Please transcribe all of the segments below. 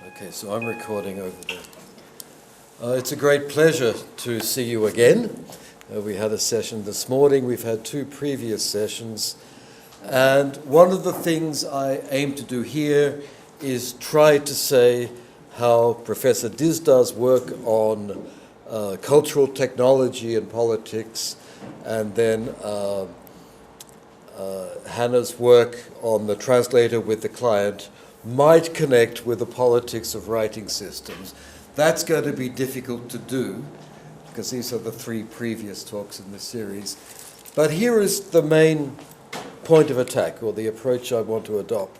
Okay, so I'm recording over there. It's a great pleasure to see you again. We had a session this morning. We've had two previous sessions. And one of the things I aim to do here is try to say how Professor Dizda's work on cultural technology and politics, and then Hannah's work on the translator with the client might connect with the politics of writing systems. That's going to be difficult to do because these are the three previous talks in the series. But here is the main point of attack, or the approach I want to adopt.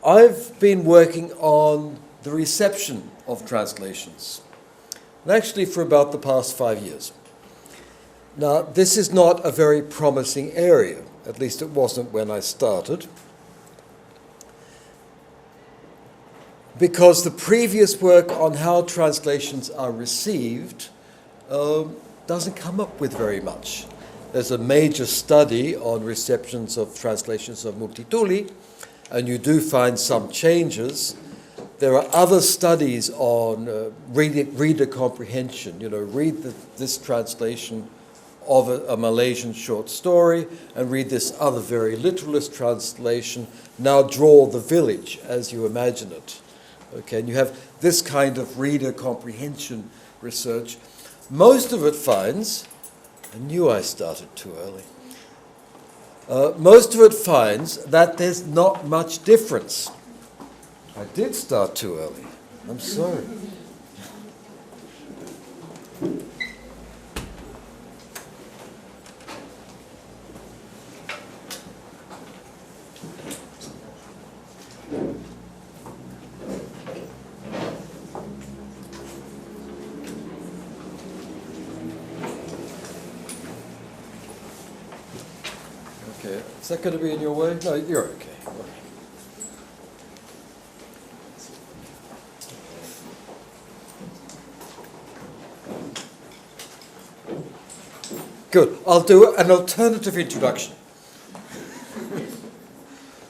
I've been working on the reception of translations, and actually for about the past 5 years. Now, this is not a very promising area, at least it wasn't when I started, because the previous work on how translations are received doesn't come up with very much. There's a major study on receptions of translations of Multituli, and you do find some changes. There are other studies on reader comprehension. You know, read this translation of a Malaysian short story and read this other very literalist translation. Now draw the village as you imagine it. Okay, and you have this kind of reader comprehension research. Most of it finds, I knew I started too early, most of it finds that there's not much difference. I did start too early. I'm sorry. Okay, is that going to be in your way? No, you're okay. Good. I'll do an alternative introduction.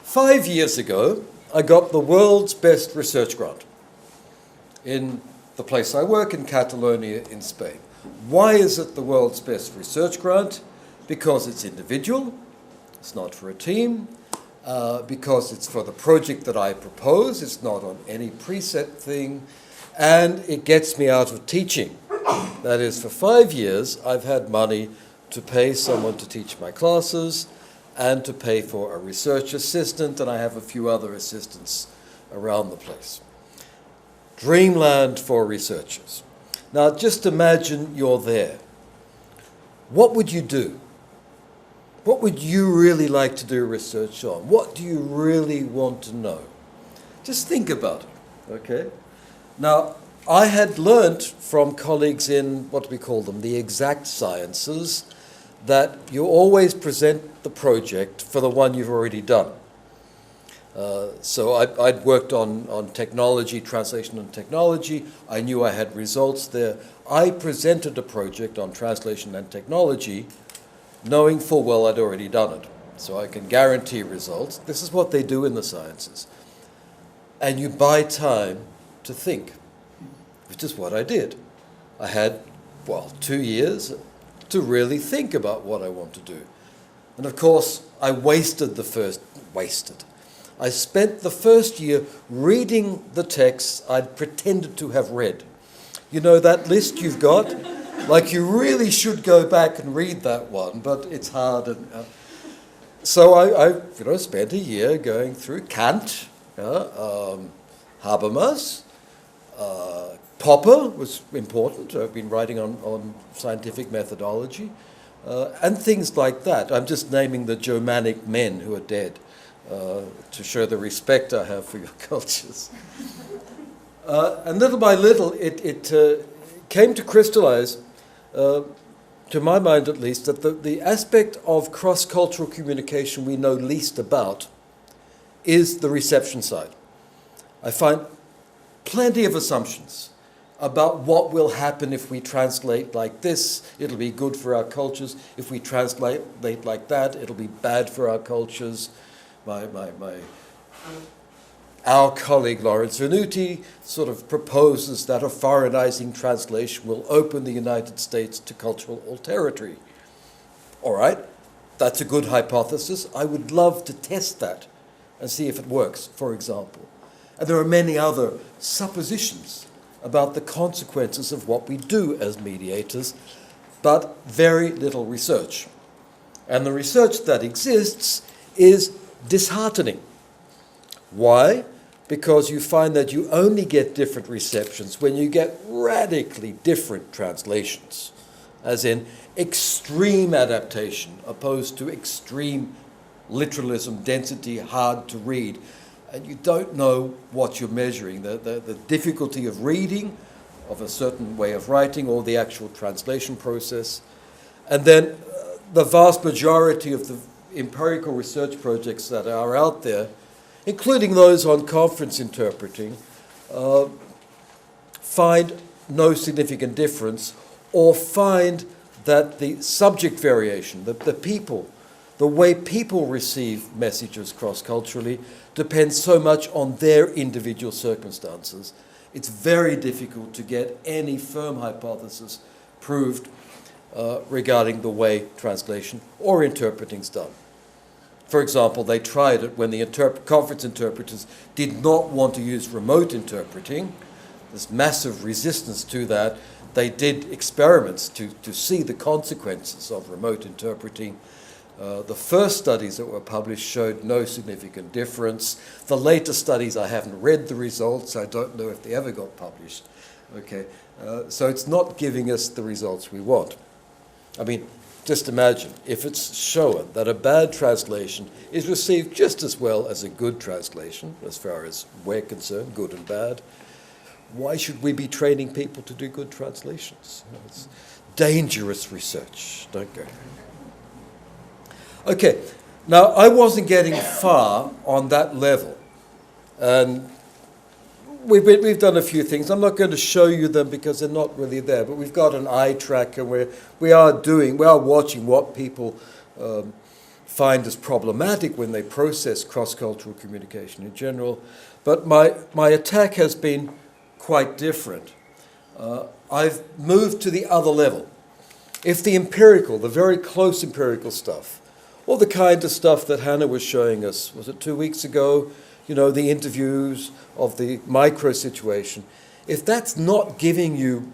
5 years ago, I got the world's best research grant in the place I work in Catalonia in Spain. Why is it the world's best research grant? Because it's individual. It's not for a team, because it's for the project that I propose. It's not on any preset thing, and it gets me out of teaching. That is, for 5 years, I've had money to pay someone to teach my classes and to pay for a research assistant, and I have a few other assistants around the place. Dreamland for researchers. Now, just imagine you're there. What would you do? What would you really like to do research on? What do you really want to know? Just think about it, okay? Now, I had learnt from colleagues in what we call them, the exact sciences, that you always present the project for the one you've already done. So I'd worked on technology, translation and technology. I knew I had results there. I presented a project on translation and technology knowing full well I'd already done it. So I can guarantee results. This is what they do in the sciences. And you buy time to think, which is what I did. I had, 2 years to really think about what I want to do. And of course, I I spent the first year reading the texts I'd pretended to have read. You know that list you've got? Like, you really should go back and read that one, but it's hard. And so I spent a year going through Kant, Habermas, Popper was important. I've been writing on scientific methodology, and things like that. I'm just naming the Germanic men who are dead to show the respect I have for your cultures. And little by little, it came to crystallize, to my mind at least, that the aspect of cross-cultural communication we know least about is the reception side. I find plenty of assumptions about what will happen if we translate like this. It'll be good for our cultures. If we translate like that, it'll be bad for our cultures. My Our colleague Lawrence Venuti sort of proposes that a foreignizing translation will open the United States to cultural alterity. All right, that's a good hypothesis. I would love to test that and see if it works, for example. And there are many other suppositions about the consequences of what we do as mediators, but very little research. And the research that exists is disheartening. Why? Because you find that you only get different receptions when you get radically different translations, as in extreme adaptation opposed to extreme literalism, density, hard to read. And you don't know what you're measuring, the difficulty of reading, of a certain way of writing, or the actual translation process. And then the vast majority of the empirical research projects that are out there, including those on conference interpreting, find no significant difference, or find that the subject variation, the way people receive messages cross-culturally depends so much on their individual circumstances. It's very difficult to get any firm hypothesis proved regarding the way translation or interpreting is done. For example, they tried it when the conference interpreters did not want to use remote interpreting. There's massive resistance to that. They did experiments to see the consequences of remote interpreting. The first studies that were published showed no significant difference. The later studies, I haven't read the results. I don't know if they ever got published. Okay, so it's not giving us the results we want. I mean, just imagine if it's shown that a bad translation is received just as well as a good translation, as far as we're concerned, good and bad. Why should we be training people to do good translations? It's dangerous research. Don't go. Okay, now I wasn't getting far on that level. And we've done a few things. I'm not going to show you them because they're not really there, but we've got an eye tracker where we are watching what people find as problematic when they process cross-cultural communication in general. But my attack has been quite different. I've moved to the other level. If the empirical, the very close empirical stuff, or the kind of stuff that Hannah was showing us, was it 2 weeks ago? You know, the interviews of the micro situation. If that's not giving you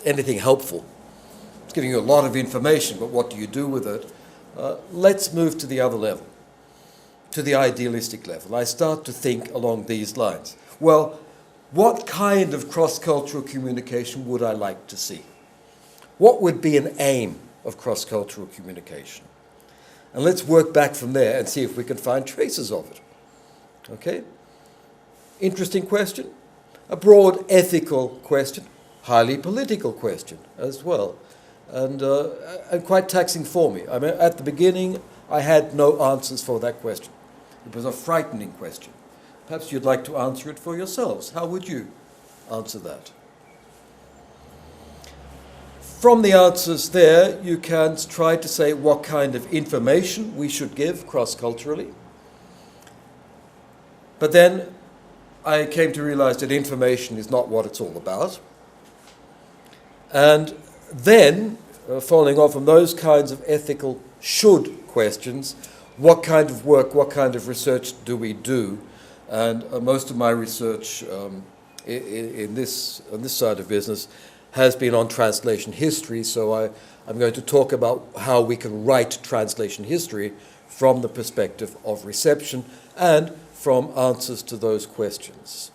anything helpful, it's giving you a lot of information, but what do you do with it? Let's move to the other level, to the idealistic level. I start to think along these lines. Well, what kind of cross-cultural communication would I like to see? What would be an aim of cross-cultural communication? And let's work back from there and see if we can find traces of it. Okay? Interesting question. A broad ethical question, highly political question as well, and quite taxing for me. I mean, at the beginning, I had no answers for that question. It was a frightening question. Perhaps you'd like to answer it for yourselves. How would you answer that? From the answers there, you can try to say what kind of information we should give cross-culturally. But then I came to realize that information is not what it's all about. And then, following on from those kinds of ethical should questions, what kind of work, what kind of research do we do? And most of my research in this side of business has been on translation history, so I'm going to talk about how we can write translation history from the perspective of reception and from answers to those questions.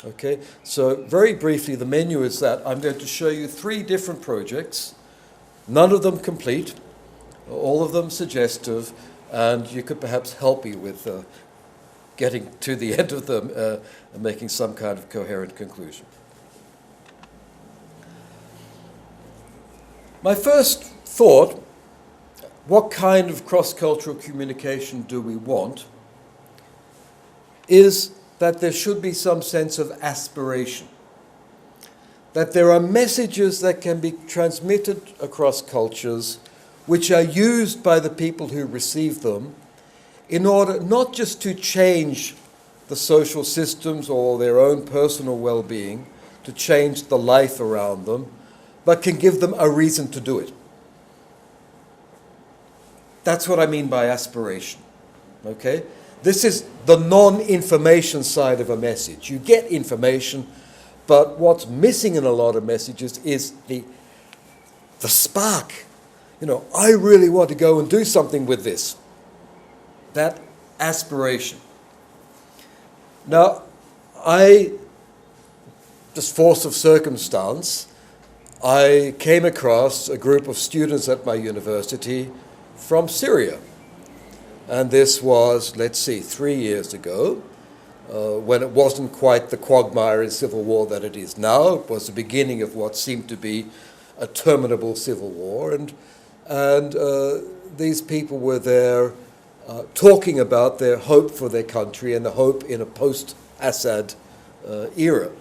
Okay, so very briefly, the menu is that I'm going to show you 3 different projects, none of them complete, all of them suggestive, and you could perhaps help me with getting to the end of them and making some kind of coherent conclusion. My first thought, what kind of cross-cultural communication do we want, is that there should be some sense of aspiration, that there are messages that can be transmitted across cultures which are used by the people who receive them in order not just to change the social systems or their own personal well-being, to change the life around them, but can give them a reason to do it. That's what I mean by aspiration. Okay? This is the non-information side of a message. You get information, but what's missing in a lot of messages is the spark. You know, I really want to go and do something with this. That aspiration. Now, just force of circumstance, I came across a group of students at my university from Syria. And this was, 3 years ago, when it wasn't quite the quagmire in civil war that it is now. It was the beginning of what seemed to be a terminable civil war. And these people were there talking about their hope for their country and the hope in a post-Assad era.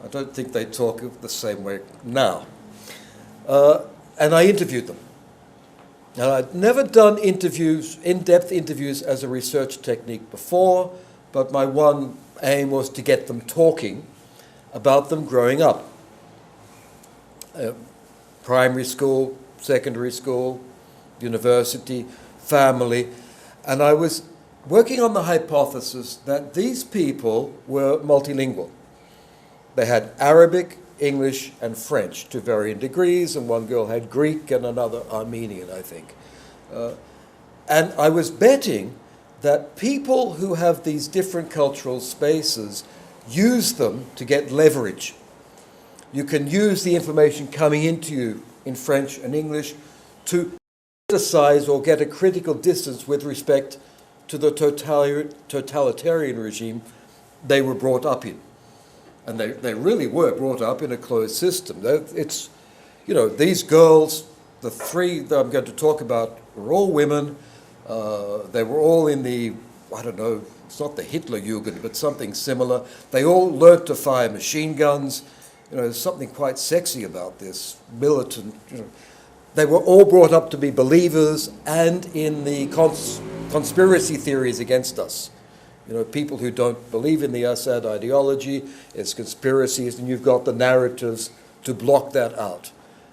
I don't think they talk the same way now. And I interviewed them. And I'd never done interviews, in-depth interviews as a research technique before, but my one aim was to get them talking about them growing up. Primary school, secondary school, university, family. And I was working on the hypothesis that these people were multilingual. They had Arabic, English, and French to varying degrees, and one girl had Greek and another Armenian, I think. And I was betting that people who have these different cultural spaces use them to get leverage. You can use the information coming into you in French and English to criticize or get a critical distance with respect to the totalitarian regime they were brought up in. And they really were brought up in a closed system. It's, you know, these girls, the three that I'm going to talk about, were all women. They were all in the, I don't know, it's not the Hitler Jugend, but something similar. They all learnt to fire machine guns. You know, there's something quite sexy about this, militant, you know. They were all brought up to be believers and in the conspiracy theories against us. You know, people who don't believe in the Assad ideology, it's conspiracies, and you've got the narratives to block that out.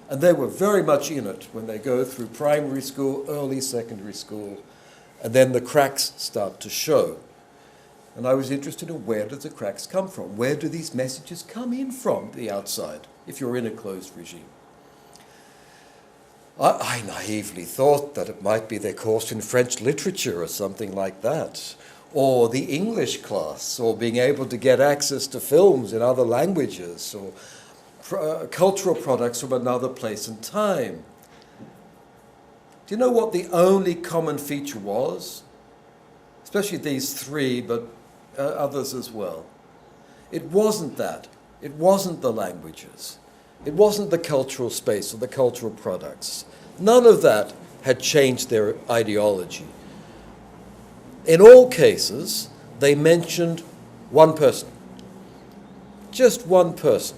And they were very much in it when they go through primary school, early secondary school, and then the cracks start to show. And I was interested in where do the cracks come from? Where do these messages come in from the outside, if you're in a closed regime? I naively thought that it might be their course in French literature or something like that, or the English class, or being able to get access to films in other languages, or cultural products from another place and time. Do you know what the only common feature was? Especially these three, but others as well. It wasn't that. It wasn't the languages. It wasn't the cultural space or the cultural products. None of that had changed their ideology. In all cases, they mentioned one person. Just one person.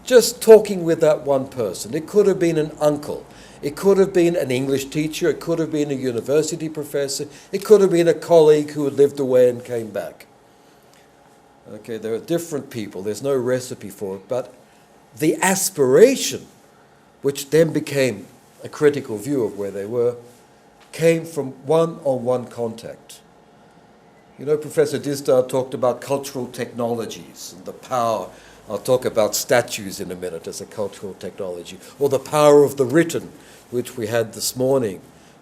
Just talking with that one person. It could have been an uncle. It could have been an English teacher. It could have been a university professor. It could have been a colleague who had lived away and came back. Okay, there are different people. There's no recipe for it. But the aspiration, which then became a critical view of where they were, came from one-on-one contact. You know, Professor Disdar talked about cultural technologies and the power. I'll talk about statues in a minute as a cultural technology, or the power of the written, which we had this morning,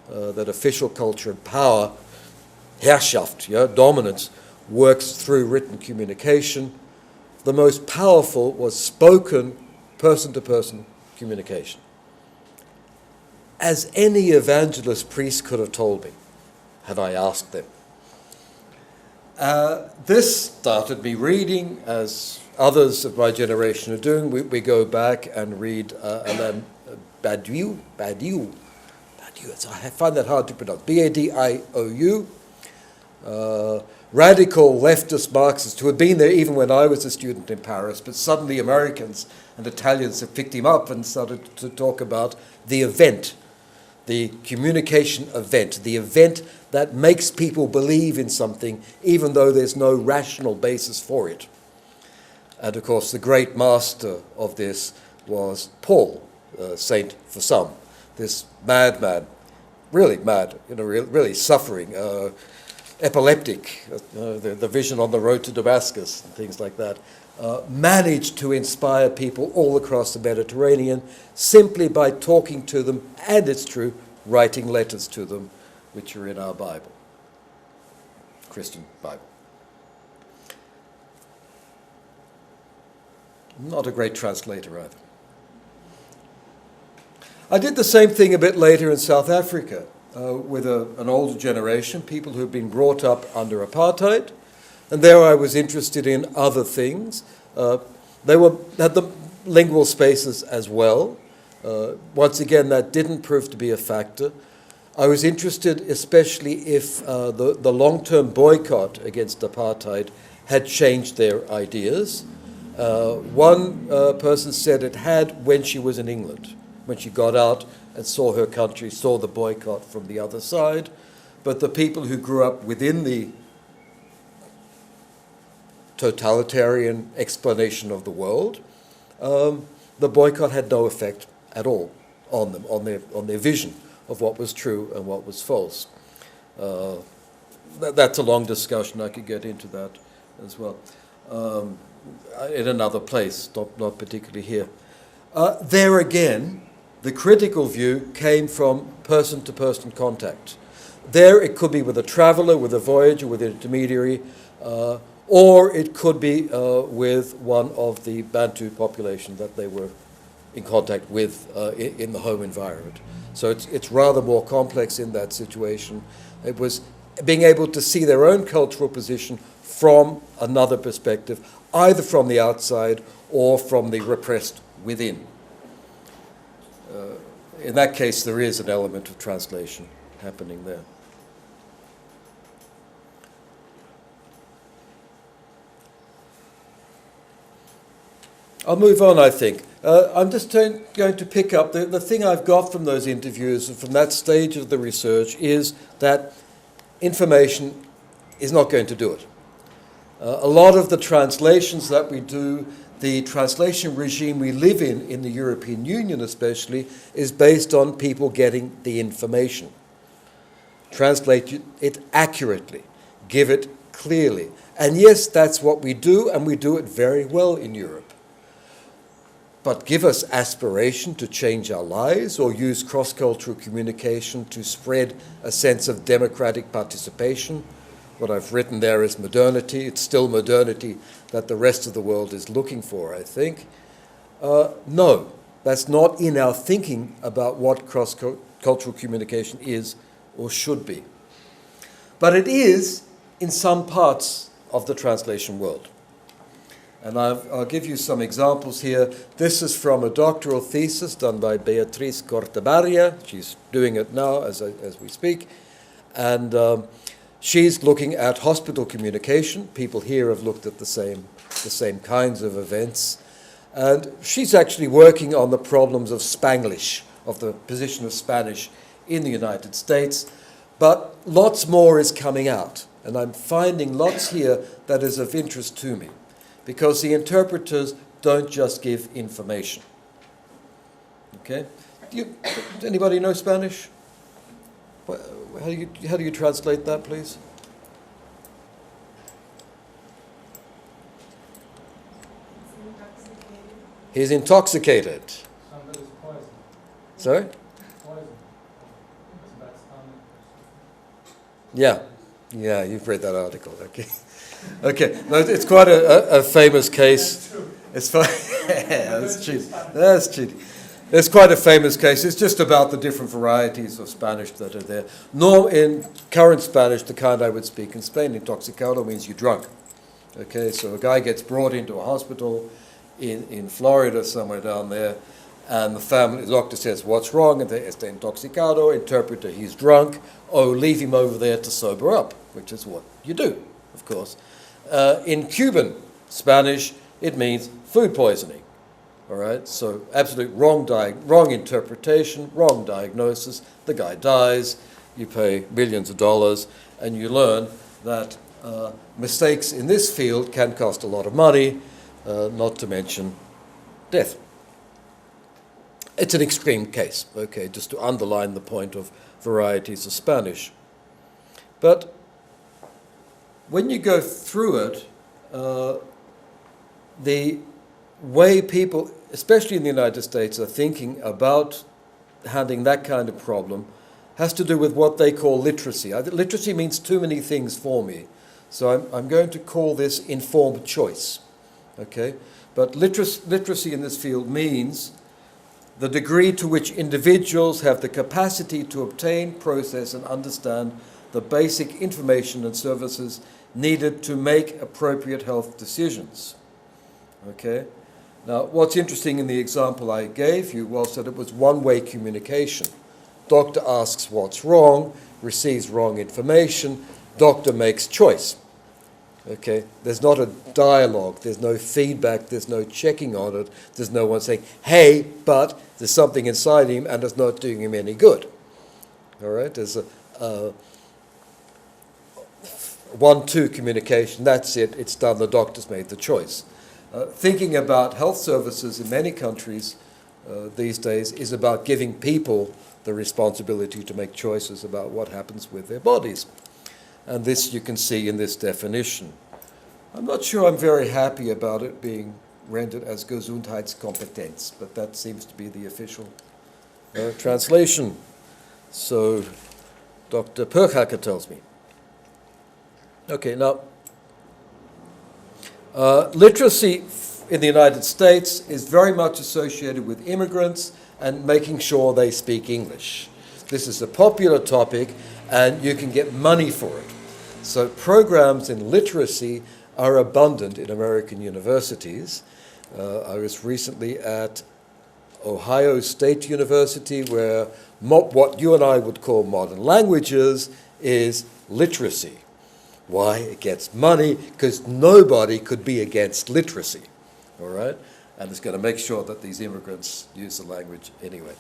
that official culture and power, Herrschaft, dominance, works through written communication. The most powerful was spoken, person-to-person communication. As any evangelist priest could have told me, had I asked them. This started me reading, as others of my generation are doing. We go back and read Alain Badiou. I find that hard to pronounce. Badiou. Radical leftist Marxists who had been there even when I was a student in Paris, but suddenly Americans and Italians have picked him up and started to talk about the event, the communication event, the event that makes people believe in something even though there's no rational basis for it. And of course, the great master of this was Paul, saint for some, this madman, really mad, really suffering, epileptic, the vision on the road to Damascus and things like that, managed to inspire people all across the Mediterranean simply by talking to them, and it's true, writing letters to them, which are in our Bible, Christian Bible. Not a great translator either. I did the same thing a bit later in South Africa with an older generation, people who had been brought up under apartheid, and there I was interested in other things. They had the lingual spaces as well. Once again, that didn't prove to be a factor. I was interested especially if the long-term boycott against apartheid had changed their ideas. One person said it had when she was in England, when she got out and saw her country, saw the boycott from the other side. But the people who grew up within the totalitarian explanation of the world, the boycott had no effect at all on them, on their vision of what was true and what was false. That's a long discussion. I could get into that as well in another place, not particularly here. There again, the critical view came from person-to-person contact. There it could be with a traveller, with a voyager, with an intermediary, or it could be with one of the Bantu population that they were in contact with in the home environment. So it's rather more complex in that situation. It was being able to see their own cultural position from another perspective, either from the outside or from the repressed within. In that case, there is an element of translation happening there. I'll move on, I think. I'm just going to pick up the thing I've got from those interviews and from that stage of the research is that information is not going to do it. A lot of the translations that we do, the translation regime we live in the European Union especially, is based on people getting the information. Translate it accurately, give it clearly. And yes, that's what we do, and we do it very well in Europe. But give us aspiration to change our lives or use cross-cultural communication to spread a sense of democratic participation. What I've written there is modernity. It's still modernity that the rest of the world is looking for, I think. No, that's not in our thinking about what cross-cultural communication is or should be. But it is in some parts of the translation world. And I'll give you some examples here. This is from a doctoral thesis done by Beatriz Cortabarria. She's doing it now as we speak. And she's looking at hospital communication. People here have looked at the same kinds of events. And she's actually working on the problems of Spanglish, of the position of Spanish in the United States. But lots more is coming out. And I'm finding lots here that is of interest to me, because the interpreters don't just give information. Okay? Does anybody know Spanish? How do you translate that, please? He's intoxicated. Somebody's poisoned. Sorry? Poison. That's Yeah, you've read that article. Okay. Okay, no, it's quite a famous case. It's that's cheating. That's cheating. It's quite a famous case. It's just about the different varieties of Spanish that are there. In current Spanish, the kind I would speak in Spain, intoxicado means you're drunk. Okay, so a guy gets brought into a hospital in Florida, somewhere down there, and the doctor says, what's wrong? And they está intoxicado, interpreter, he's drunk. Oh, leave him over there to sober up, which is what you do, of course. In Cuban Spanish, it means food poisoning. All right, so absolute wrong interpretation, wrong diagnosis, the guy dies, you pay millions of dollars, and you learn that mistakes in this field can cost a lot of money, not to mention death. It's an extreme case, okay, just to underline the point of varieties of Spanish. But when you go through it, the way people, especially in the United States, are thinking about handling that kind of problem has to do with what they call literacy. Literacy means too many things for me, so I'm going to call this informed choice, okay? But literacy in this field means the degree to which individuals have the capacity to obtain, process, and understand the basic information and services needed to make appropriate health decisions. Okay? Now, what's interesting in the example I gave you was that it was one-way communication. Doctor asks what's wrong, receives wrong information, doctor makes choice. Okay? There's not a dialogue, there's no feedback, there's no checking on it, there's no one saying, hey, but there's something inside him and it's not doing him any good. All right? There's a one-two communication, that's it, it's done, the doctor's made the choice. Thinking about health services in many countries these days is about giving people the responsibility to make choices about what happens with their bodies. And this you can see in this definition. I'm not sure I'm very happy about it being rendered as Gesundheitskompetenz, but that seems to be the official translation. So Dr. Perchacker tells me. Okay, now, literacy in the United States is very much associated with immigrants and making sure they speak English. This is a popular topic, and you can get money for it. So programs in literacy are abundant in American universities. I was recently at Ohio State University, where what you and I would call modern languages is literacy. Why? It gets money, because nobody could be against literacy, all right? And it's going to make sure that these immigrants use the language anyway.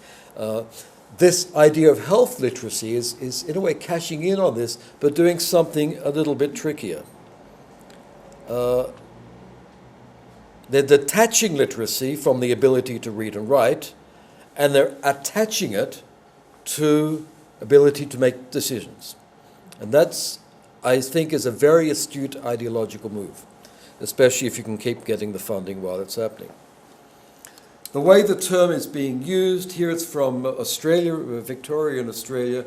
This idea of health literacy is in a way cashing in on this, but doing something a little bit trickier. They're detaching literacy from the ability to read and write, and they're attaching it to ability to make decisions. And that's, I think, is a very astute ideological move, especially if you can keep getting the funding while it's happening. The way the term is being used, here it's from Australia, Victoria in Australia,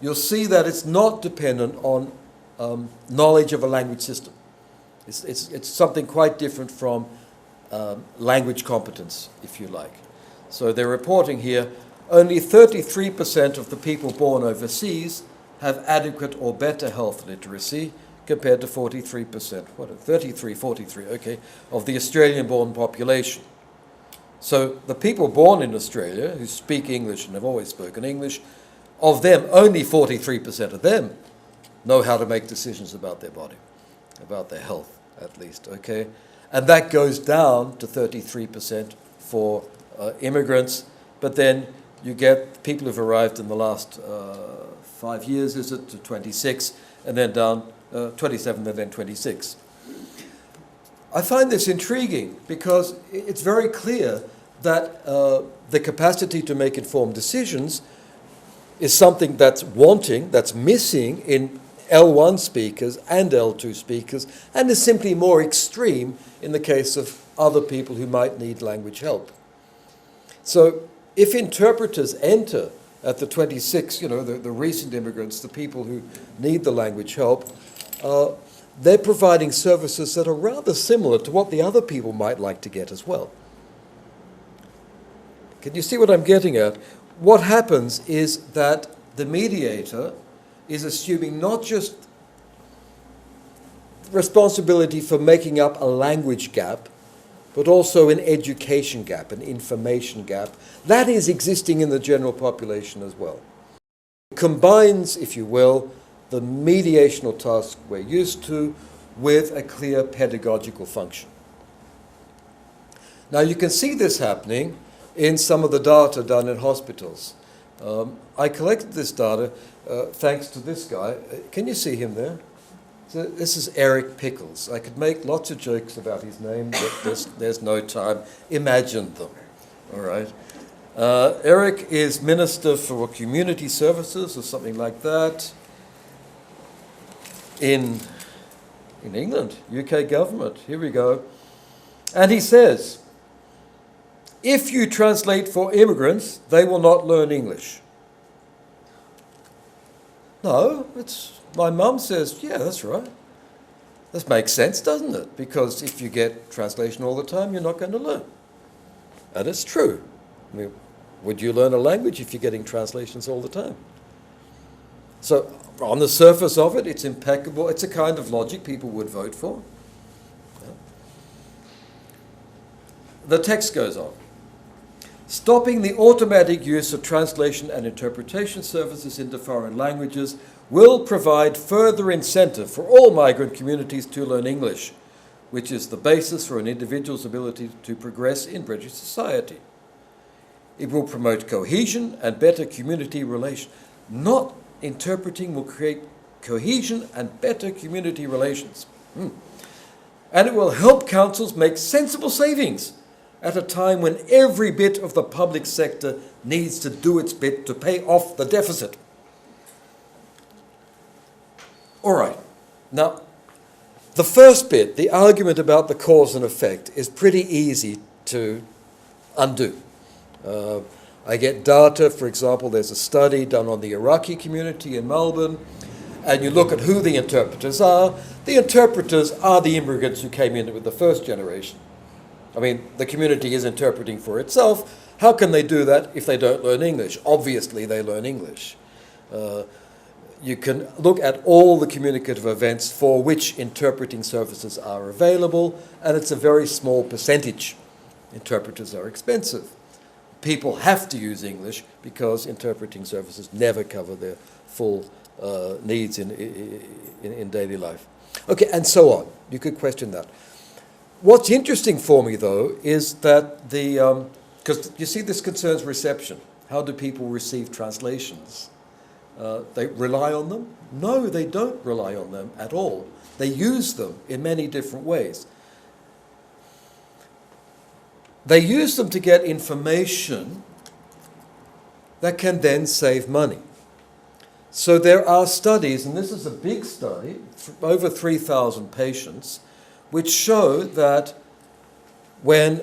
you'll see that it's not dependent on knowledge of a language system. It's something quite different from language competence, if you like. So they're reporting here, only 33% of the people born overseas have adequate or better health literacy, compared to 43%, 43, okay, of the Australian-born population. So the people born in Australia who speak English and have always spoken English, of them, only 43% of them know how to make decisions about their body, about their health at least, okay? And that goes down to 33% for immigrants, but then you get people who've arrived in the last 5 years, is it, to 26, and then down 27 and then 26. I find this intriguing because it's very clear that the capacity to make informed decisions is something that's wanting, that's missing in L1 speakers and L2 speakers, and is simply more extreme in the case of other people who might need language help. So if interpreters enter at the 26, you know, the recent immigrants, the people who need the language help, they're providing services that are rather similar to what the other people might like to get as well. Can you see what I'm getting at? What happens is that the mediator is assuming not just responsibility for making up a language gap, but also an education gap, an information gap. That is existing in the general population as well. It combines, if you will, the mediational task we're used to with a clear pedagogical function. Now you can see this happening in some of the data done in hospitals. I collected this data thanks to this guy. Can you see him there? So this is Eric Pickles. I could make lots of jokes about his name, but there's no time. Imagine them, all right? Eric is Minister for Community Services or something like that in England, UK government. Here we go. And he says, if you translate for immigrants, they will not learn English. No, my mum says, yeah, that's right. This makes sense, doesn't it? Because if you get translation all the time, you're not going to learn. And it's true. I mean, would you learn a language if you're getting translations all the time? So on the surface of it, it's impeccable. It's a kind of logic people would vote for. The text goes on. Stopping the automatic use of translation and interpretation services into foreign languages will provide further incentive for all migrant communities to learn English, which is the basis for an individual's ability to progress in British society. It will promote cohesion and better community relations. Not interpreting will create cohesion and better community relations. And it will help councils make sensible savings at a time when every bit of the public sector needs to do its bit to pay off the deficit. All right. Now, the first bit, the argument about the cause and effect, is pretty easy to undo. I get data, for example, there's a study done on the Iraqi community in Melbourne, and you look at who the interpreters are. The interpreters are the immigrants who came in with the first generation. I mean, the community is interpreting for itself. How can they do that if they don't learn English? Obviously, they learn English. You can look at all the communicative events for which interpreting services are available, and it's a very small percentage. Interpreters are expensive. People have to use English because interpreting services never cover their full needs in daily life. Okay, and so on. You could question that. What's interesting for me, though, is that because you see this concerns reception. How do people receive translations? They rely on them? No, they don't rely on them at all. They use them in many different ways. They use them to get information that can then save money. So there are studies, and this is a big study, over 3,000 patients, which show that when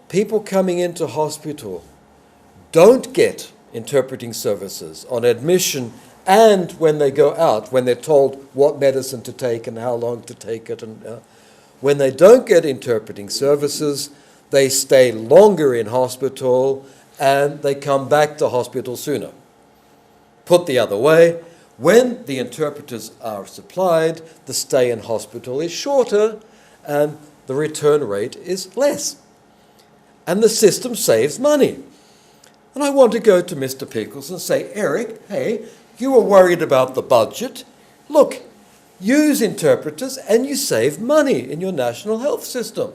people coming into hospital don't get interpreting services on admission and when they go out, when they're told what medicine to take and how long to take it, and when they don't get interpreting services, they stay longer in hospital and they come back to hospital sooner. Put the other way, when the interpreters are supplied, the stay in hospital is shorter and the return rate is less. And the system saves money. And I want to go to Mr. Pickles and say, Eric, hey, you were worried about the budget. Look, use interpreters and you save money in your national health system.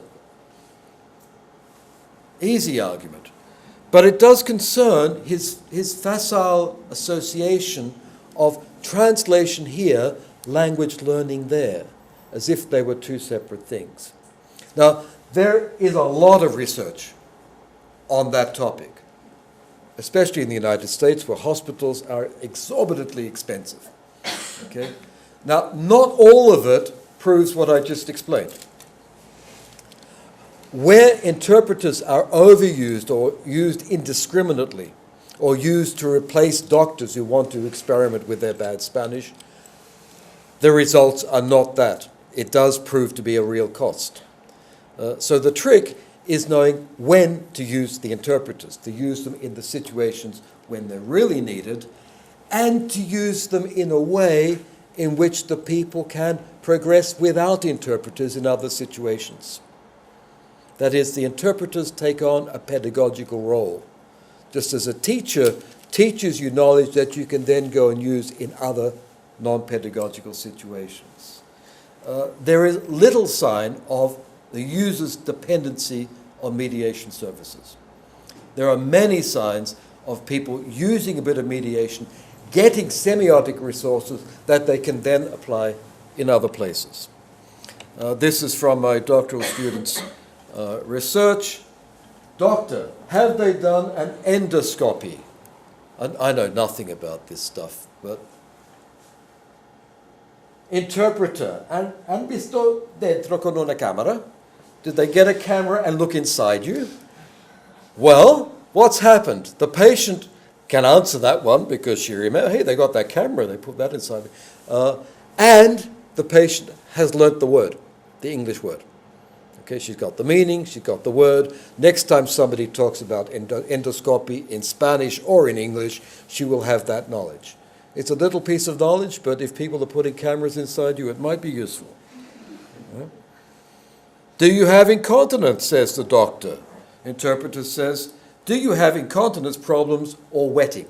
Easy argument. But it does concern his facile association of translation here, language learning there, as if they were two separate things. Now, there is a lot of research on that topic, especially in the United States, where hospitals are exorbitantly expensive. Okay? Now, not all of it proves what I just explained. Where interpreters are overused or used indiscriminately, or used to replace doctors who want to experiment with their bad Spanish, the results are not that. It does prove to be a real cost. So the trick is knowing when to use the interpreters, to use them in the situations when they're really needed, and to use them in a way in which the people can progress without interpreters in other situations. That is, the interpreters take on a pedagogical role. Just as a teacher teaches you knowledge that you can then go and use in other non-pedagogical situations. There is little sign of the user's dependency on mediation services. There are many signs of people using a bit of mediation, getting semiotic resources that they can then apply in other places. This is from my doctoral students' research. Doctor, have they done an endoscopy? And I know nothing about this stuff, but interpreter, han visto dentro con una camera? Did they get a camera and look inside you? Well, what's happened? The patient can answer that one because she remembers, hey, they got that camera, they put that inside me. And the patient has learnt the word, the English word. Okay, she's got the meaning, she's got the word. Next time somebody talks about endoscopy in Spanish or in English, she will have that knowledge. It's a little piece of knowledge, but if people are putting cameras inside you, it might be useful. Yeah. Do you have incontinence, says the doctor. Interpreter says, do you have incontinence problems or wetting?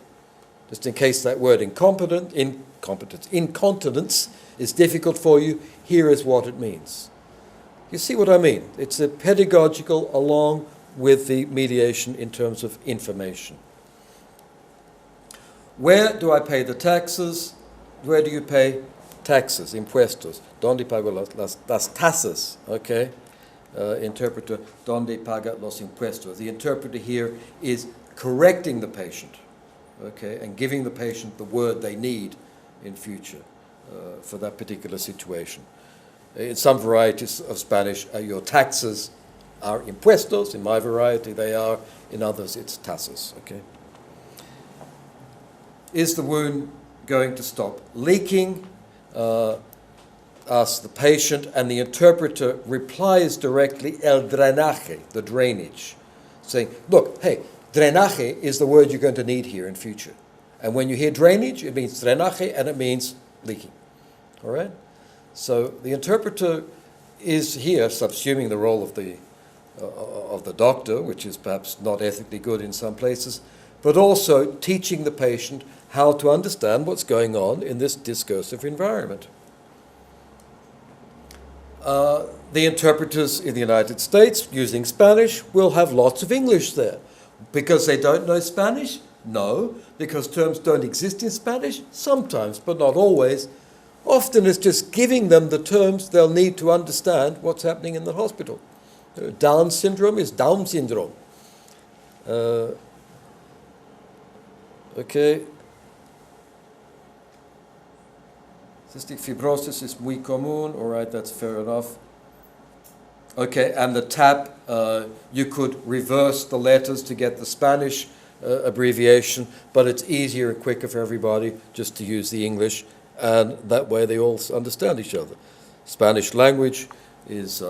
Just in case that word incontinence is difficult for you, here is what it means. You see what I mean? It's a pedagogical along with the mediation in terms of information. Where do I pay the taxes? Where do you pay taxes, impuestos? ¿Dónde pago las tasas? Okay. Interpreter, ¿dónde paga los impuestos? The interpreter here is correcting the patient, okay, and giving the patient the word they need in future for that particular situation. In some varieties of Spanish, your taxes are impuestos. In my variety, they are. In others, it's tasas. Okay. Is the wound going to stop leaking? Asks the patient, and the interpreter replies directly, el drenaje, the drainage, saying, look, hey, drenaje is the word you're going to need here in future. And when you hear drainage, it means drenaje, and it means leaking. All right? So the interpreter is here subsuming the role of the doctor, which is perhaps not ethically good in some places, but also teaching the patient how to understand what's going on in this discursive environment. The interpreters in the United States using Spanish will have lots of English there. Because they don't know Spanish? No. Because terms don't exist in Spanish? Sometimes, but not always. Often it's just giving them the terms they'll need to understand what's happening in the hospital. Down syndrome is Down syndrome. Okay. Cystic fibrosis is muy común. All right, that's fair enough. Okay, and the TAP, you could reverse the letters to get the Spanish abbreviation, but it's easier and quicker for everybody just to use the English, and that way they all understand each other. Spanish language is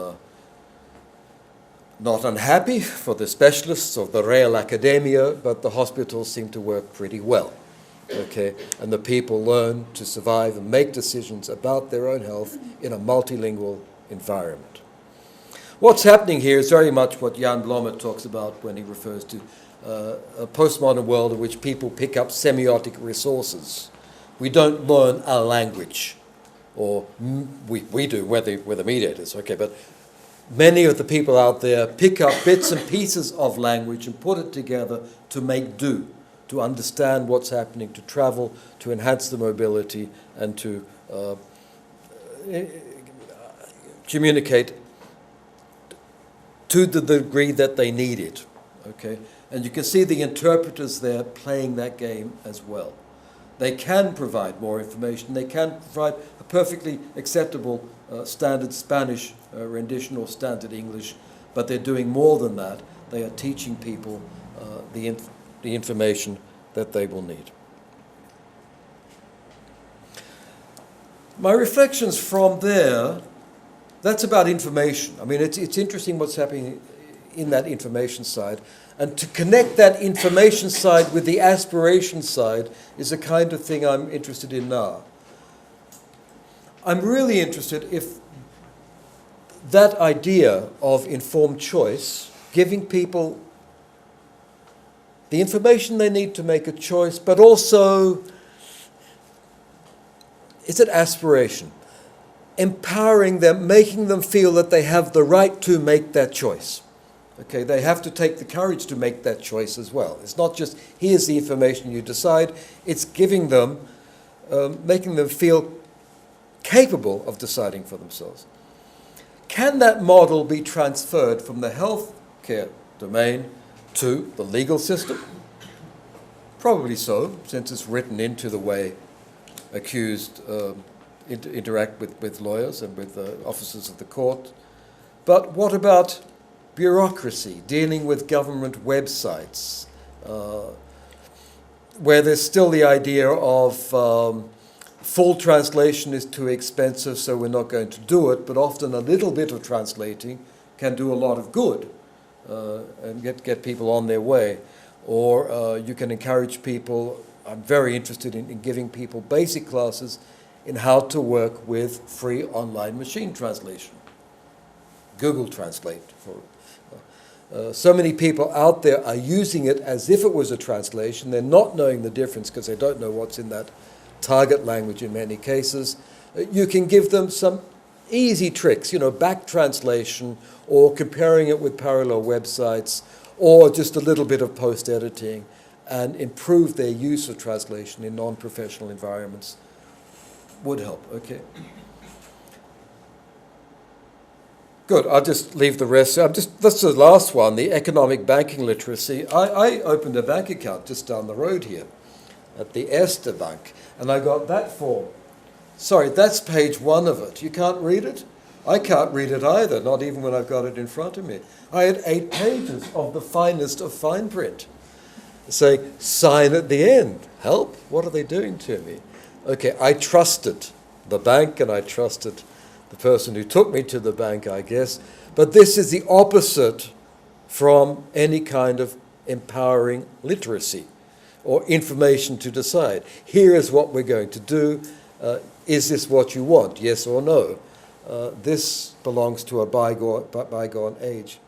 not unhappy for the specialists of the Real Academia, but the hospitals seem to work pretty well. Okay, and the people learn to survive and make decisions about their own health in a multilingual environment. What's happening here is very much what Jan Blomet talks about when he refers to a postmodern world in which people pick up semiotic resources. We don't learn a language, or we do, we're the mediators, okay, but many of the people out there pick up bits and pieces of language and put it together to make do, to understand what's happening, to travel, to enhance the mobility, and to communicate to the degree that they need it. Okay? And you can see the interpreters there playing that game as well. They can provide more information. They can provide a perfectly acceptable standard Spanish rendition or standard English, but they're doing more than that. They are teaching people the information that they will need. My reflections from there, that's about information. I mean, it's interesting what's happening in that information side. And to connect that information side with the aspiration side is the kind of thing I'm interested in now. I'm really interested if that idea of informed choice, giving people the information they need to make a choice, but also, is it aspiration? Empowering them, making them feel that they have the right to make that choice. Okay, they have to take the courage to make that choice as well. It's not just, here's the information, you decide. It's giving them, making them feel capable of deciding for themselves. Can that model be transferred from the healthcare domain to the legal system? Probably so, since it's written into the way accused interact with lawyers and with officers of the court. But what about bureaucracy, dealing with government websites, where there's still the idea of full translation is too expensive, so we're not going to do it, but often a little bit of translating can do a lot of good and get people on their way. Or you can encourage people. I'm very interested in giving people basic classes in how to work with free online machine translation. Google Translate. So many people out there are using it as if it was a translation. They're not knowing the difference because they don't know what's in that target language in many cases. You can give them some easy tricks, back translation or comparing it with parallel websites or just a little bit of post-editing, and improve their use of translation in non-professional environments would help. Okay. Good. I'll just leave the rest. That's the last one, the economic banking literacy. I opened a bank account just down the road here at the Erste Bank, and I got that form. Sorry, that's page 1 of it. You can't read it? I can't read it either, not even when I've got it in front of me. I had 8 pages of the finest of fine print saying, sign at the end. Help? What are they doing to me? Okay, I trusted the bank and I trusted the person who took me to the bank, I guess. But this is the opposite from any kind of empowering literacy or information to decide. Here is what we're going to do. Is this what you want? Yes or no? This belongs to a bygone age.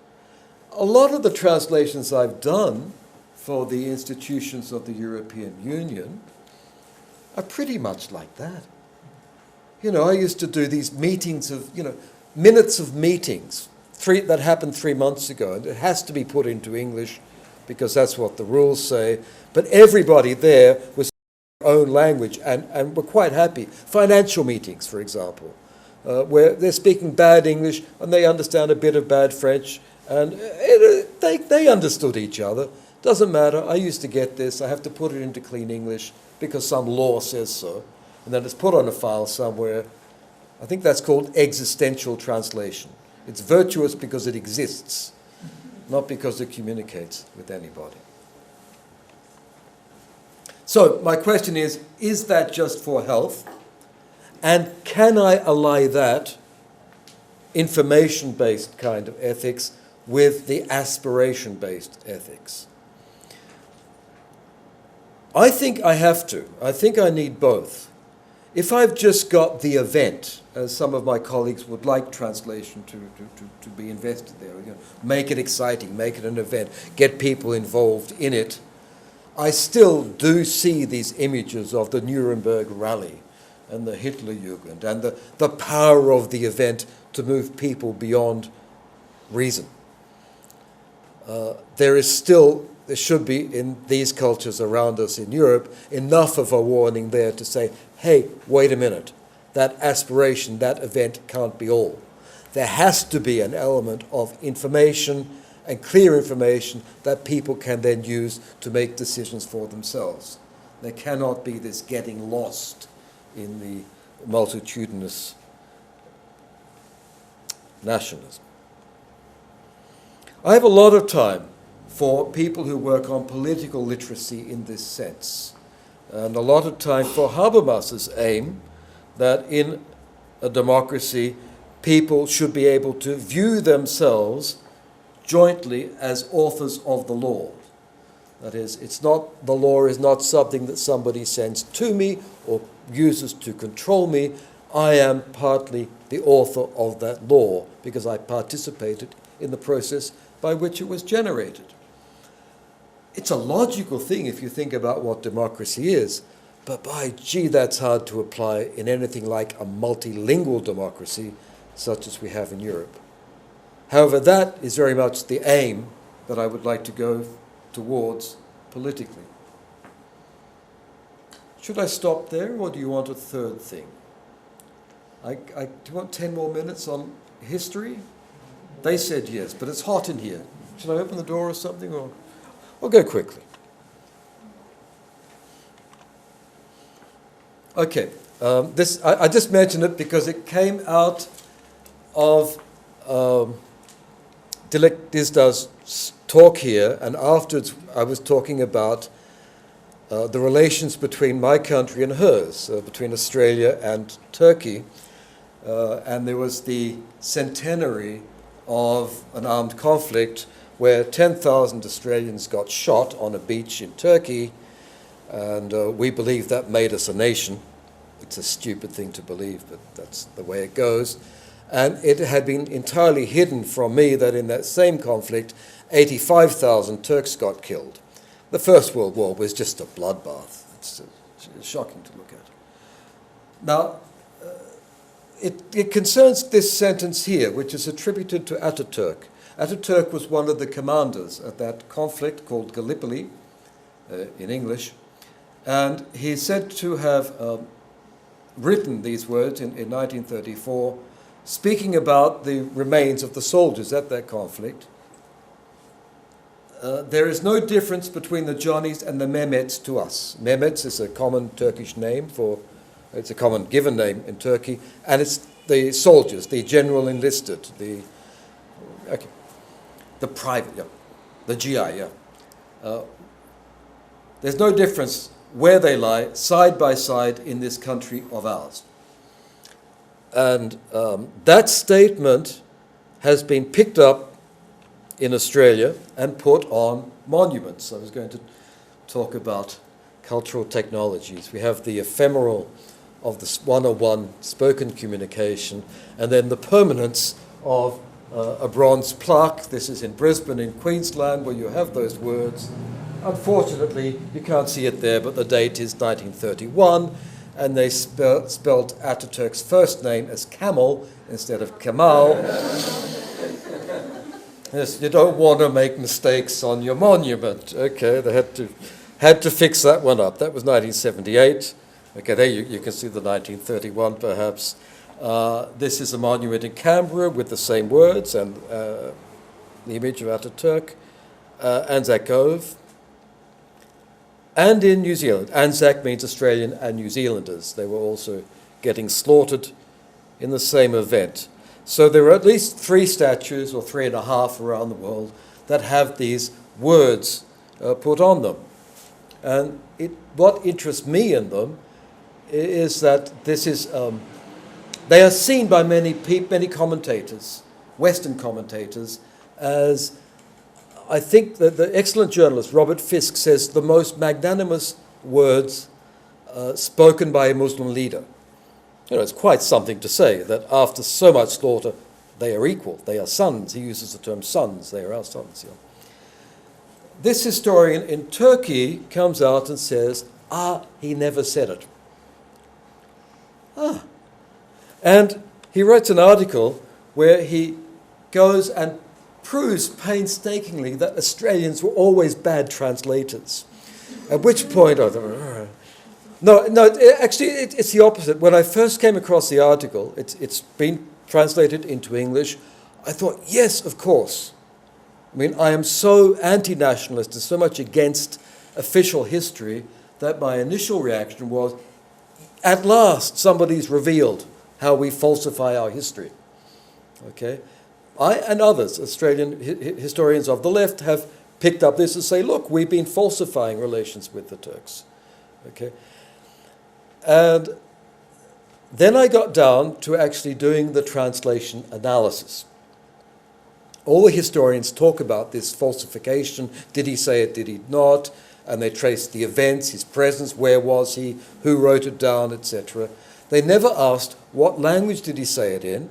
A lot of the translations I've done for the institutions of the European Union are pretty much like that. I used to do these meetings of, minutes of meetings that happened 3 months ago, and it has to be put into English because that's what the rules say. But everybody there was their own language and were quite happy. Financial meetings, for example, where they're speaking bad English and they understand a bit of bad French, and they understood each other. Doesn't matter. I used to get this. I have to put it into clean English because some law says so. And then it's put on a file somewhere. I think that's called existential translation. It's virtuous because it exists, not because it communicates with anybody. So my question is that just for health? And can I ally that information-based kind of ethics with the aspiration-based ethics? I think I have to. I think I need both. If I've just got the event, as some of my colleagues would like translation to be invested there, make it exciting, make it an event, get people involved in it, I still do see these images of the Nuremberg rally and the Hitlerjugend and the power of the event to move people beyond reason. There should be, in these cultures around us in Europe, enough of a warning there to say, hey, wait a minute, that aspiration, that event can't be all. There has to be an element of information and clear information that people can then use to make decisions for themselves. There cannot be this getting lost in the multitudinous nationalism. I have a lot of time for people who work on political literacy in this sense, and a lot of time for Habermas's aim that in a democracy people should be able to view themselves jointly as authors of the law. That is, the law is not something that somebody sends to me or uses to control me. I am partly the author of that law because I participated in the process by which it was generated. It's a logical thing if you think about what democracy is, but by gee, that's hard to apply in anything like a multilingual democracy such as we have in Europe. However, that is very much the aim that I would like to go towards politically. Should I stop there, or do you want a third thing? Do you want 10 more minutes on history? They said yes, but it's hot in here. Should I open the door or something, or I'll go quickly? Okay, I just mentioned it because it came out of Dilek Dizdar's talk here, and afterwards I was talking about the relations between my country and hers, between Australia and Turkey, and there was the centenary of an armed conflict where 10,000 Australians got shot on a beach in Turkey, and we believe that made us a nation. It's a stupid thing to believe, but that's the way it goes. And it had been entirely hidden from me that in that same conflict, 85,000 Turks got killed. The First World War was just a bloodbath. It's shocking to look at. Now, it concerns this sentence here, which is attributed to Ataturk. Ataturk was one of the commanders at that conflict called Gallipoli, in English, and he's said to have written these words in 1934, speaking about the remains of the soldiers at that conflict. There is no difference between the Johnnies and the Mehmets to us. Mehmets is a common Turkish name it's a common given name in Turkey, and it's the soldiers, the general enlisted, the private, the GI, there's no difference where they lie, side by side in this country of ours. And that statement has been picked up in Australia and put on monuments. I was going to talk about cultural technologies. We have the ephemeral of the 101 spoken communication, and then the permanence of a bronze plaque. This is in Brisbane in Queensland, where you have those words. Unfortunately, you can't see it there, but the date is 1931, and they spelled Ataturk's first name as Camel instead of Kemal. Yes, you don't want to make mistakes on your monument. Okay, they had to fix that one up. That was 1978. Okay, there you can see the 1931 perhaps. This is a monument in Canberra with the same words and the image of Ataturk, Anzac Cove. And in New Zealand, Anzac means Australian and New Zealanders. They were also getting slaughtered in the same event. So there are at least 3 statues, or 3.5 around the world, that have these words put on them. And what interests me in them is that this is, they are seen by many commentators, Western commentators, as, I think that the excellent journalist Robert Fisk says, the most magnanimous words spoken by a Muslim leader. You know, it's quite something to say that after so much slaughter, they are equal. They are sons. He uses the term sons. They are our sons. Yeah. This historian in Turkey comes out and says, he never said it. And he writes an article where he goes and proves painstakingly that Australians were always bad translators. At which point I thought, no, actually it's the opposite. When I first came across the article, it's been translated into English, I thought, yes, of course. I mean, I am so anti-nationalist and so much against official history that my initial reaction was, at last somebody's revealed how we falsify our history. Okay? I and others, Australian historians of the left, have picked up this and say, look, we've been falsifying relations with the Turks. Okay? And then I got down to actually doing the translation analysis. All the historians talk about this falsification. Did he say it? Did he not? And they trace the events, his presence, where was he, who wrote it down, etc. They never asked what language did he say it in.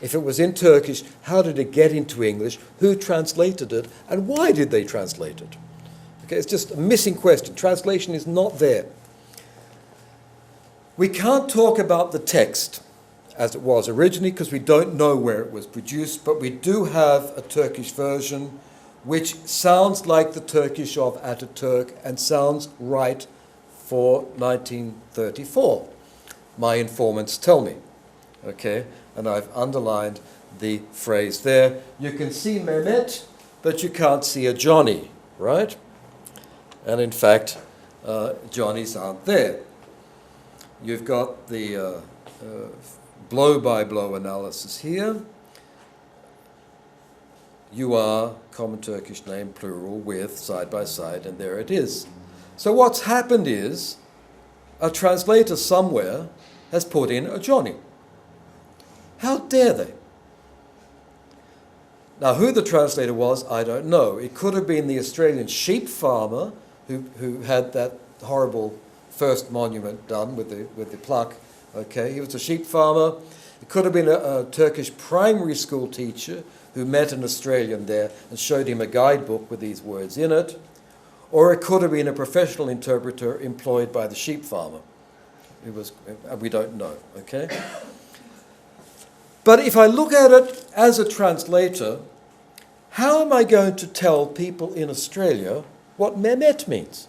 If it was in Turkish, how did it get into English? Who translated it? And why did they translate it? Okay, it's just a missing question. Translation is not there. We can't talk about the text as it was originally, because we don't know where it was produced, but we do have a Turkish version which sounds like the Turkish of Ataturk and sounds right for 1934. My informants tell me, okay, and I've underlined the phrase there. You can see Mehmet, but you can't see a Johnny, right? And in fact, Johnnies aren't there. You've got the blow-by-blow analysis here. You are, common Turkish name, plural, with, side by side, and there it is. So what's happened is a translator somewhere has put in a Johnny. How dare they? Now, who the translator was, I don't know. It could have been the Australian sheep farmer who had that horrible first monument done with the plaque. Okay, he was a sheep farmer. It could have been a Turkish primary school teacher who met an Australian there and showed him a guidebook with these words in it. Or it could have been a professional interpreter employed by the sheep farmer. We don't know, okay? But if I look at it as a translator, how am I going to tell people in Australia what Mehmet means?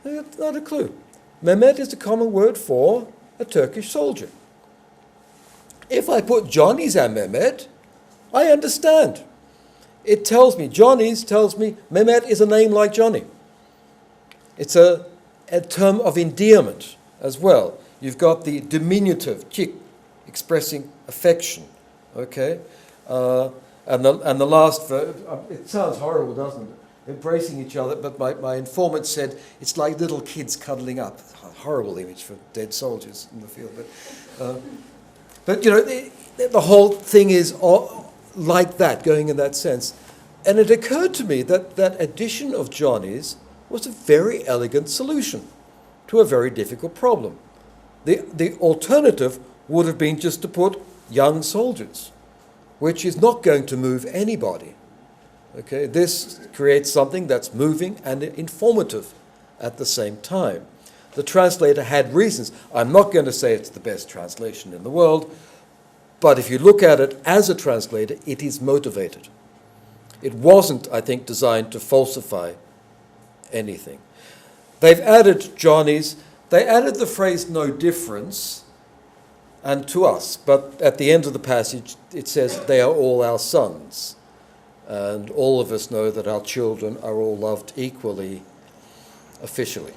Not a clue. Mehmet is the common word for a Turkish soldier. If I put Johnny's and Mehmet, I understand. It tells me, Johnny's tells me Mehmet is a name like Johnny. It's a term of endearment as well. You've got the diminutive, chik, expressing affection, okay? And the last verb, it sounds horrible, doesn't it? Embracing each other, but my informant said it's like little kids cuddling up. A horrible image for dead soldiers in the field. But you know, the whole thing is like that, going in that sense. And it occurred to me that that addition of Johnny's was a very elegant solution to a very difficult problem. The alternative would have been just to put young soldiers, which is not going to move anybody. Okay, this creates something that's moving and informative at the same time. The translator had reasons. I'm not going to say it's the best translation in the world, but if you look at it as a translator, it is motivated. It wasn't, I think, designed to falsify anything. They've added Johnny's. They added the phrase "no difference," and to us, but at the end of the passage, it says, "They are all our sons." And all of us know that our children are all loved equally, officially.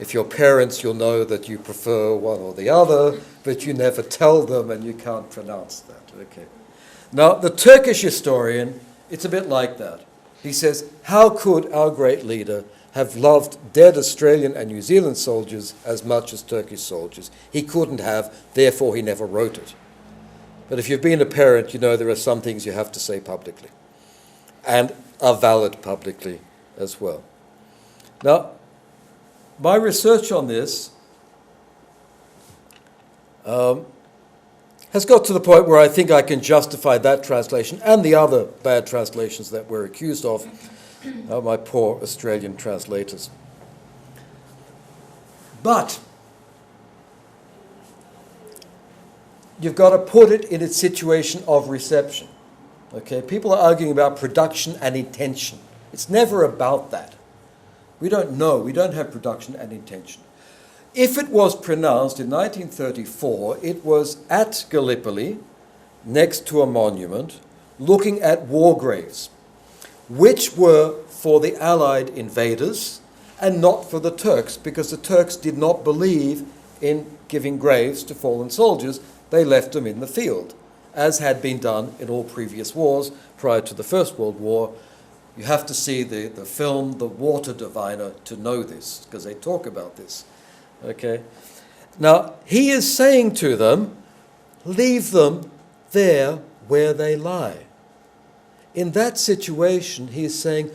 If you're parents, you'll know that you prefer one or the other, but you never tell them and you can't pronounce that. Okay. Now, the Turkish historian, it's a bit like that. He says, how could our great leader have loved dead Australian and New Zealand soldiers as much as Turkish soldiers? He couldn't have, therefore he never wrote it. But if you've been a parent, you know there are some things you have to say publicly, and are valid publicly as well. Now, my research on this has got to the point where I think I can justify that translation and the other bad translations that we're accused of, my poor Australian translators. But you've got to put it in its situation of reception. Okay, people are arguing about production and intention. It's never about that. We don't know. We don't have production and intention. If it was pronounced in 1934, it was at Gallipoli, next to a monument, looking at war graves, which were for the Allied invaders and not for the Turks, because the Turks did not believe in giving graves to fallen soldiers. They left them in the field, as had been done in all previous wars prior to the First World War. You have to see the film The Water Diviner to know this, because they talk about this. Okay. Now, he is saying to them, leave them there where they lie. In that situation, he is saying,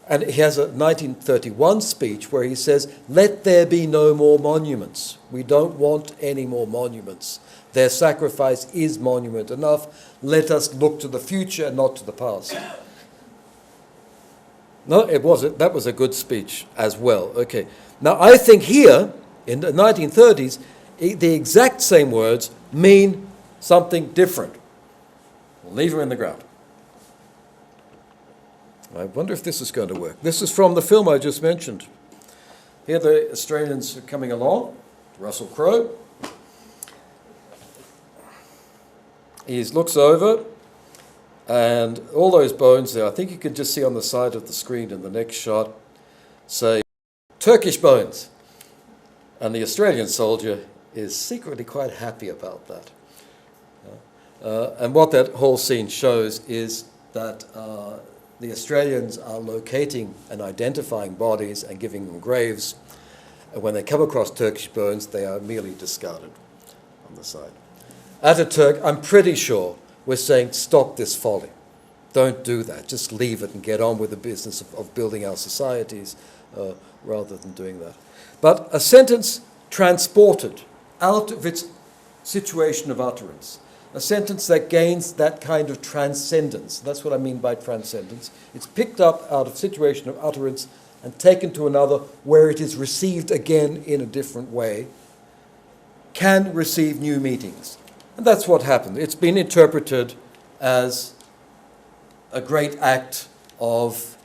and he has a 1931 speech where he says, let there be no more monuments. We don't want any more monuments. Their sacrifice is monument enough. Let us look to the future and not to the past. No, that was a good speech as well. Okay. Now, I think here, in the 1930s, the exact same words mean something different. We'll leave them in the ground. I wonder if this is going to work. This is from the film I just mentioned. Here the Australians are coming along, Russell Crowe. He looks over, and all those bones there, I think you can just see on the side of the screen in the next shot, say, Turkish bones. And the Australian soldier is secretly quite happy about that. And what that whole scene shows is that the Australians are locating and identifying bodies and giving them graves. And when they come across Turkish bones, they are merely discarded on the side. Ataturk, I'm pretty sure, was saying, stop this folly. Don't do that. Just leave it and get on with the business of building our societies rather than doing that. But a sentence transported out of its situation of utterance, a sentence that gains that kind of transcendence. That's what I mean by transcendence. It's picked up out of situation of utterance and taken to another where it is received again in a different way, can receive new meanings. And that's what happened. It's been interpreted as a great act of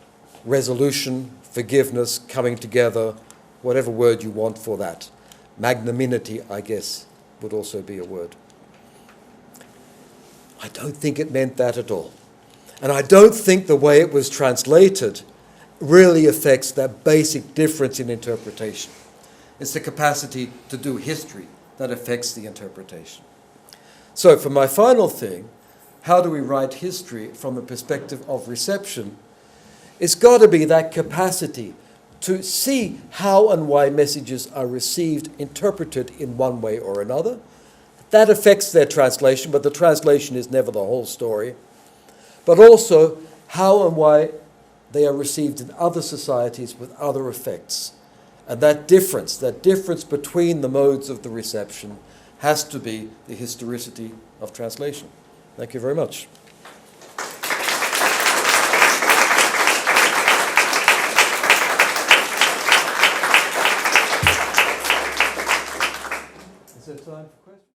resolution, forgiveness, coming together, whatever word you want for that. Magnanimity, I guess, would also be a word. I don't think it meant that at all. And I don't think the way it was translated really affects that basic difference in interpretation. It's the capacity to do history that affects the interpretation. So for my final thing, how do we write history from the perspective of reception? It's got to be that capacity to see how and why messages are received, interpreted in one way or another. That affects their translation, but the translation is never the whole story. But also how and why they are received in other societies with other effects. And that difference between the modes of the reception has to be the historicity of translation. Thank you very much. Is there time for questions?